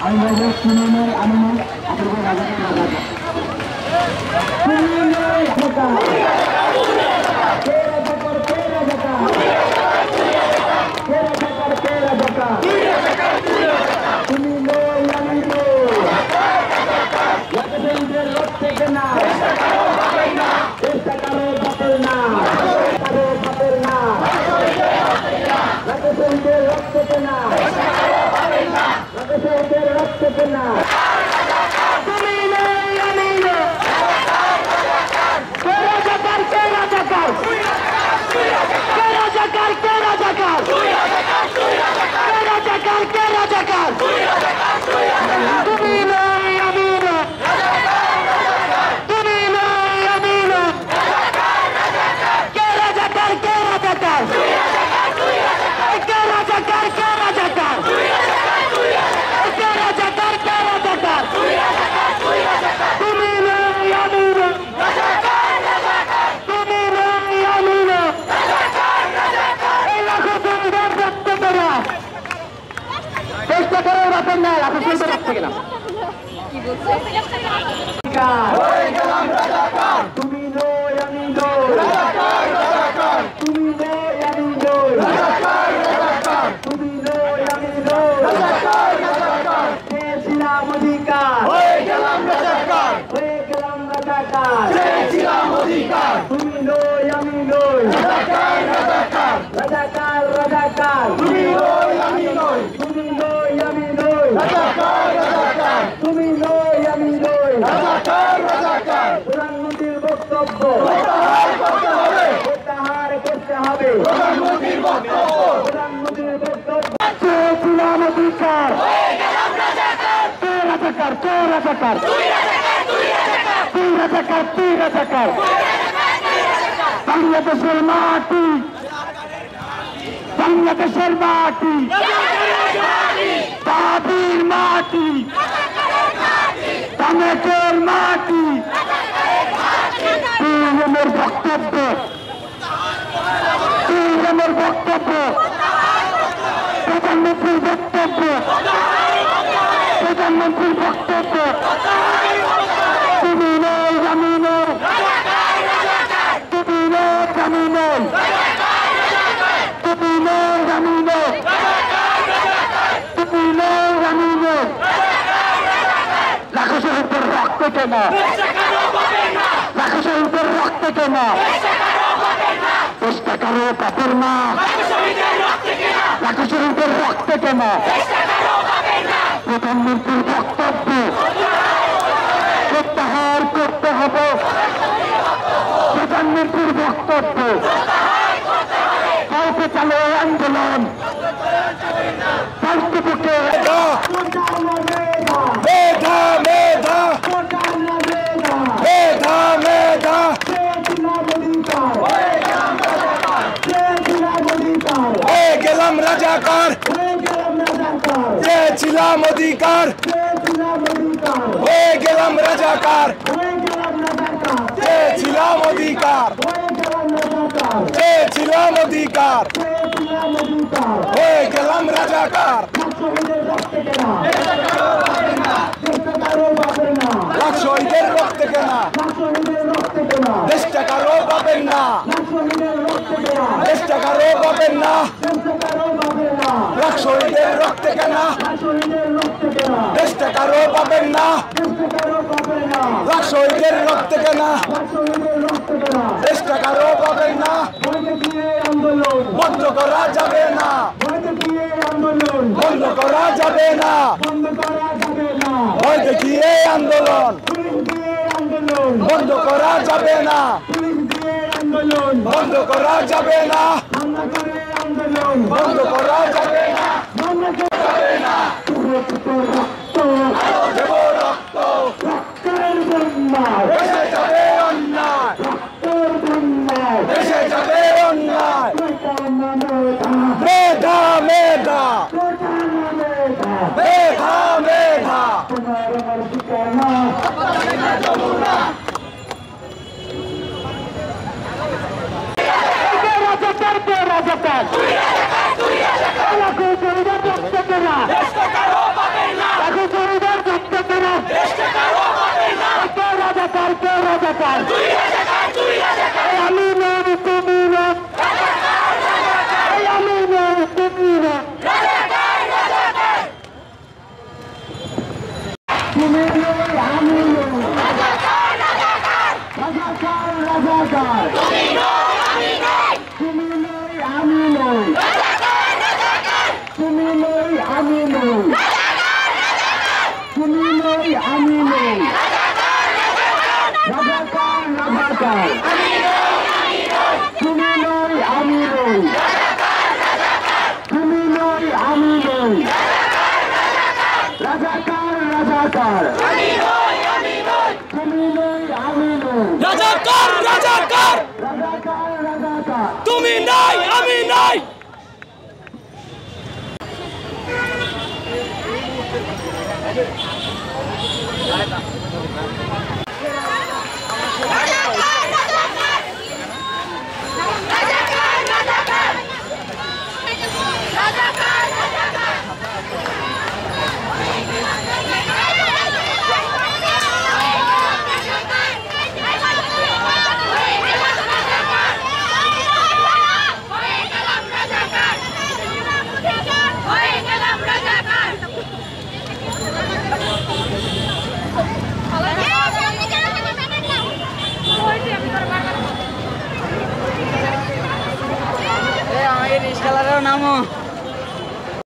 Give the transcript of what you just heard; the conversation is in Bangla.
আমি বলবো শুনে আমি আপনাদের প্রধানমন্ত্রীর বক্তব্য প্রত্যাহার করতে হবে। প্রধানমন্ত্রীর বক্তব্য চেয়েছিলাম অধিকার বাংলাদেশের মাটি বাবির মাটি তামেকের মাটি আমার বক্তব্য প্রধানমন্ত্রীর বক্তব্য তুমি নয় আমি নয় তুমি নয় আমি নয় তুমি নয় আমি নয় তুমি নয় আমি নয় লাখো শহীদের রক্ত কেন লাখো শহীদের রক্ত কেন 10 টাকারও পাবেন না লাখো শহীদের রক্ত কেন প্রধানমন্ত্রীর বক্তব্য প্রত্যাহার করতে হবে। প্রধানমন্ত্রীর বক্তব্য কাউকে চালে আন্দোলন রাষ্ট্রপতি মেধা মেধা মেধা মেধা হয়ে গেলাম রাজাকার চেয়েছিলাম অধিকার হয়ে গেলাম রাজাকার চেয়েছিলাম অধিকার চেয়েছিলাম অধিকার হয়ে গেলাম রাজাকার লাখ শহীদের রক্ত কেনা 10 টাকারও পাবেন না 10 টাকারও পাবেন না লাখ শহীদের রক্ত কেনা 10 টাকারও পাবেন না লাখ শহীদের রক্ত কেনা 10 টাকারও পাবেন না বন্ধ করা যাবে না বন্ধ করা যাবে না ভয় দেখিয়ে আন্দোলন বন্ধ করা যাবে না বন্ধ করা যাবে না বন্ধ করা যাবে না দেব রক্ত এসে যাবে অন্যায় এসে যাবে অন্যায় মেধা মেধা মেধা মেধা রাজাকার রাজাকার কে রাজাকার আমি নই তুমি না আমি নই তুমি না তুমি নই আমি নই রাজাকার রাজাকার তুমি নই আমি নই তুমি নই আমি নই তুমি নই আমি নই রাজাকার রাজাকার তুমি নই আমি নই তুমি নই আমি নই রাজাকার রাজাকার তুমি নই আমি নই রাজাকার রাজাকার রাজাকার রাজাকার তুমি নাই আমি নাই রিস্কালারেও নামো।